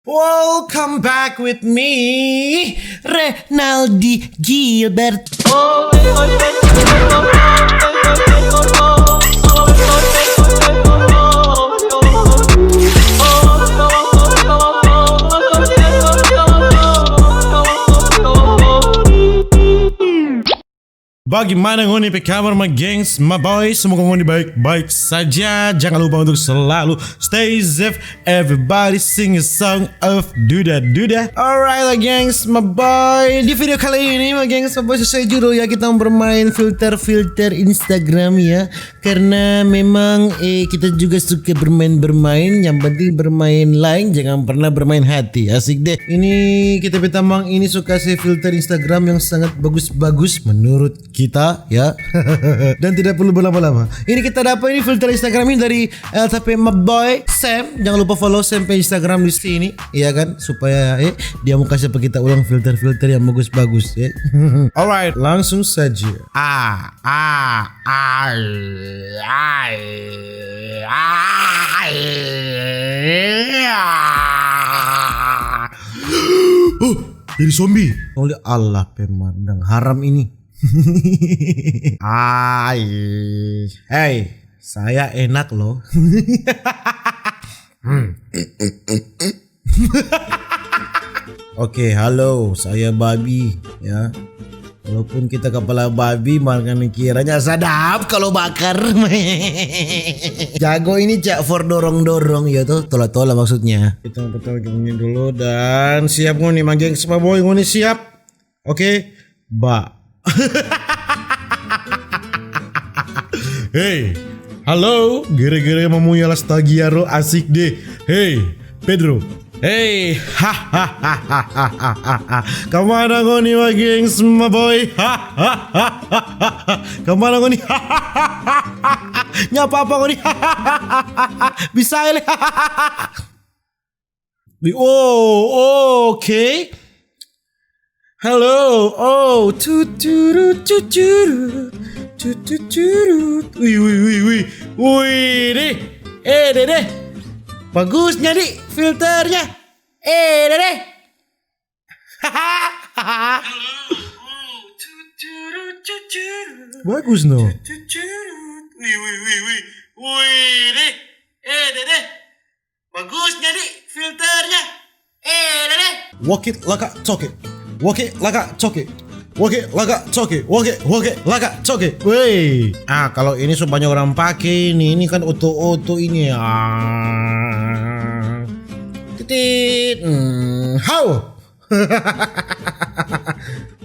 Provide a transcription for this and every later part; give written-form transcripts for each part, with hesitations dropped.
Welcome back with me, Renaldi Gilbert. Bagaimana ngoni pe kabar ma gengs, ma boys, semoga ngoni baik-baik saja. Jangan lupa untuk selalu stay safe. Everybody sing a song of Duda Duda. Alright lah gengs, ma boy. Di video kali ini ma gengs, ma boy, sesuai judul ya, kita bermain filter Instagram ya. Karena memang kita juga suka bermain. Yang penting bermain lain, jangan pernah bermain hati. Asik deh. Ini kita betamang ini suka sih filter Instagram yang sangat bagus-bagus menurut kita ya. Dan tidak perlu berlama-lama. Ini kita dapat ini filter Instagram ini dari LTP my boy Sam. Jangan lupa follow Sam pe Instagram di sini, iya kan, supaya dia mau kasih apa kita ulang filter-filter yang bagus-bagus ya. Alright, langsung saja. Jadi zombie. Oleh Allah, pemandang haram ini. Hey, saya enak loh. Oke, halo, saya babi ya. Walaupun kita kepala babi, makanya kiranya sadap kalau bakar. Jago ini cak for dorong-dorong ya tuh, tola-tola maksudnya. Kita pertama gini dulu dan siap ngoni manggeng semua boy, ngoni siap. Oke, Hey, halo, gara-gara mau yalas tagiaro asik deh. Hey, Pedro. Hey, kemana ngoni wa gengs ma boy? Kemana ngoni? Nyapa apa ngoni? Bisa ele. Oh, okay. Hello, tuturu. Wih, deh. Bagusnya di filternya. Deh. Bagus no. Wih, deh. Deh. Bagusnya di filternya. Deh. Walk it like a talk it. Walk it like a talk it. Walk it like a talk it. Walk it like a talk it. Wey. Kalau ini so banyak orang pakai ini kan auto ini ya. Titit. How?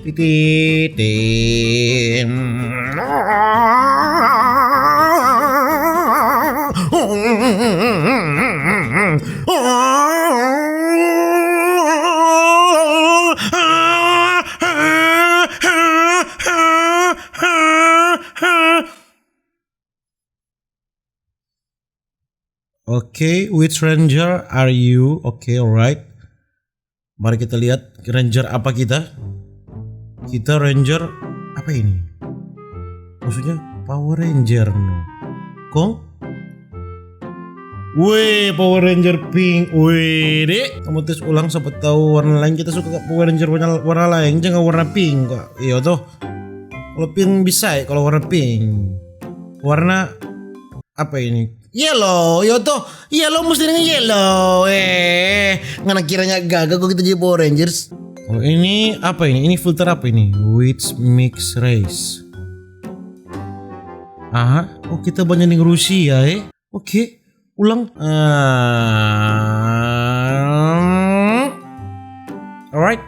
Titit. Oke, which ranger are you? Oke, alright. Mari kita lihat ranger apa kita. Kita ranger apa ini? Maksudnya Power Ranger no. Kong? Wih, Power Ranger pink. Wih, dek. Kamu tes ulang siapa tahu warna lain, kita suka Power Ranger warna lain, jangan warna pink kok. Iya toh. Kalau pink bisa ya, kalau warna pink. Warna apa ini? Yellow, yo toh, yellow mesti dengan yellow. Ngana kiranya gagal kok kita jadi Power Rangers. Oh ini apa ini? Ini filter apa ini? Which mix race? Oh kita banyak yang Rusia Oke, ulang. Alright.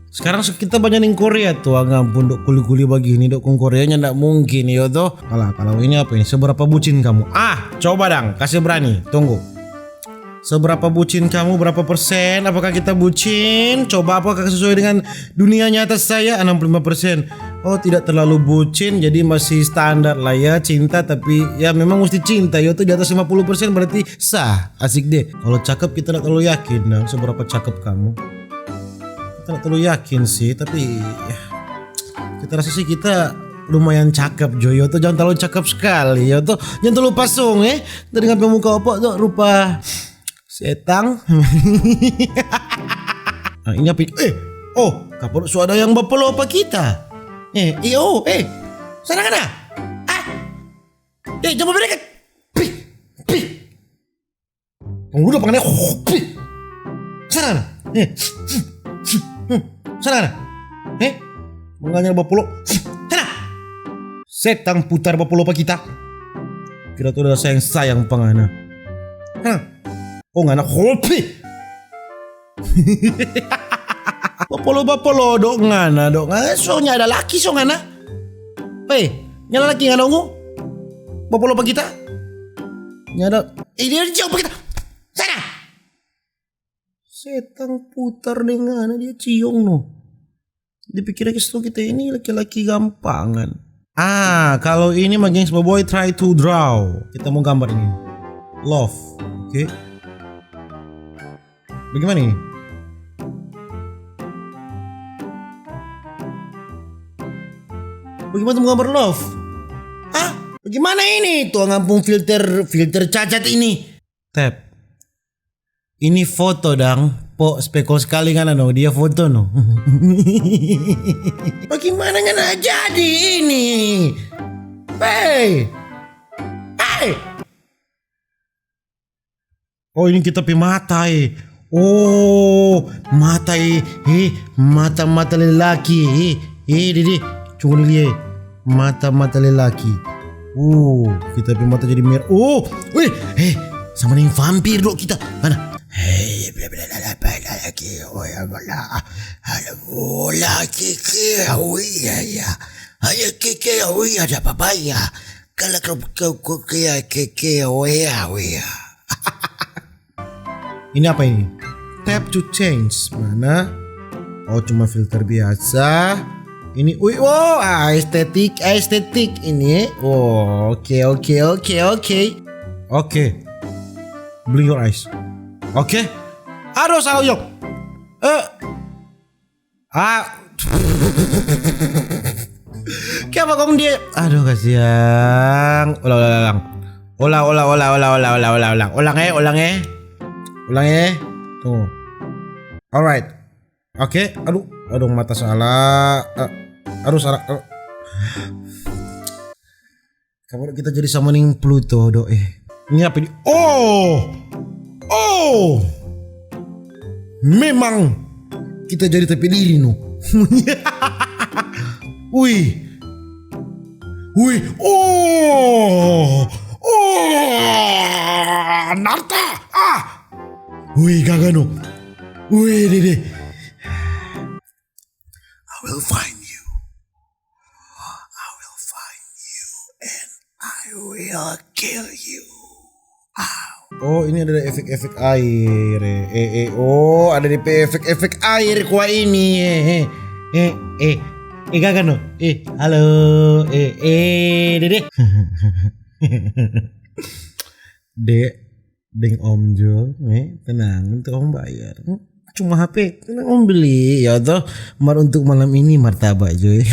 Sekarang kita banyak yang Korea tuh, ngampun dok kuli-kuli begini dok Koreanya ndak mungkin ya toh. Kalau ini apa ini? Seberapa bucin kamu? Coba dong, kasih berani. Tunggu. Seberapa bucin kamu? Berapa persen? Apakah kita bucin? Coba apakah sesuai dengan dunia nyata saya? 65%. Oh tidak terlalu bucin, jadi masih standar lah ya cinta, tapi ya memang mesti cinta ya tuh di atas 50% berarti sah. Asik deh. Kalau cakep kita tidak terlalu yakin dong seberapa cakep kamu. Tidak terlalu yakin sih, tapi kita rasa sih kita lumayan cakep Joyo tuh, jangan terlalu cakep sekali ya tuh, jangan terlalu pasung dari ngambil muka opo tuh rupa Setang. Nah, ini apa? Kapal suara yang bapelo apa kita? Sana kana. Jangan berdekat. Udah panggilnya. Sana. Sana. Mengannya bapelo. Sana. Setang putar bapelo apa kita? Kira tuh udah sayang pangana. Ngana kopi. Bapolo dok ngana. Soalnya ada laki so ngana. Nyala laki ngana ungu. Bapolo apa kita? Nyada. Dia jauh apa kita? Sana. Setang putar dengan dia ciong no. Dipikir kita ini laki-laki gampangan. Kalau ini mah gengs boy try to draw. Kita mau gambar ini. Love. Oke. Bagaimana ini? Bagaimana mau gambar love? Bagaimana ini? Tuh ngampung filter cacat ini. Tap. Ini foto dang. Spekol sekali kan dia foto no. Bagaimana nggak jadi ini? Hey. Ini kita pi mata mata mata lelaki. Dede, coba lihat mata lelaki. Kita pi mata jadi merah. Sama nih vampir dok kita. Mana? Ada papaya. Kalau kau ini apa ini? Tap to change. Mana? Cuma filter biasa. Ini estetik ini. Oke. Blink your eyes. Oke. Aduh salah yuk. Kenapa kamu dia? Aduh kasihan. Ulang ya. Tuh. Alright. Oke. Aduh mata salah. Salah. Kalau kita jadi summoning Pluto do Ini apa ini? Memang kita jadi tepi diri no. Wih. Narta. Wih kagak no. Wih dede. I will find you and I will kill you. Ini ada efek-efek air. Ada di efek-efek air kuah ini. Kagak no. Halo. Dede. Deng Om Jo, tenang, untuk Om bayar. Cuma HP, Om beli ya toh. Untuk malam ini martabak Joy.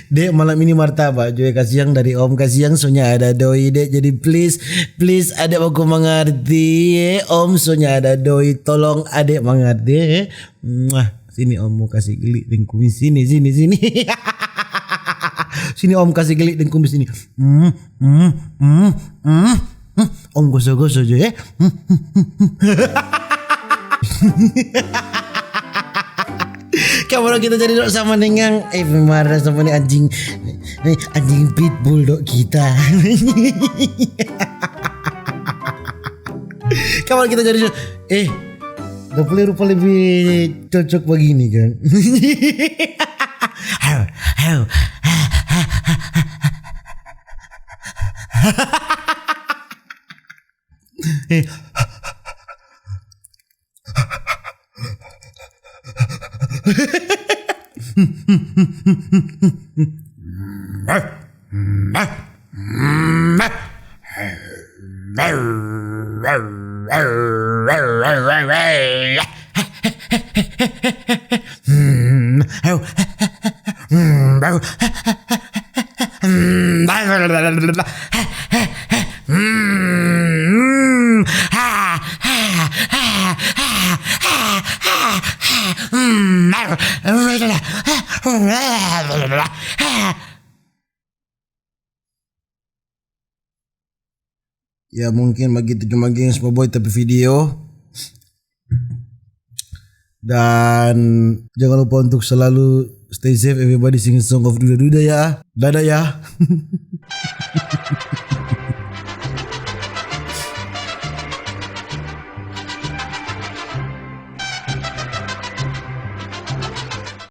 Dek malam ini martabak Joy kasih yang dari Om, kasih yang soalnya ada doi dek. Jadi please adek aku mengerti Om, soalnya ada doi, tolong adek mengerti. Sini Om mau kasih gelik dan kumis sini. Sini Om kasih gelik dan kumis ini. Om gosok-gosok aja ya. Kalau kita jadi dok sama dengan marah sama nih anjing pitbull dok kita. Kalau kita jadi rupa lebih cocok begini kan. Ya mungkin begitu cuma gengs boy tapi video. Dan jangan lupa untuk selalu stay safe everybody, sing song of Duda Duda ya. Dadah ya.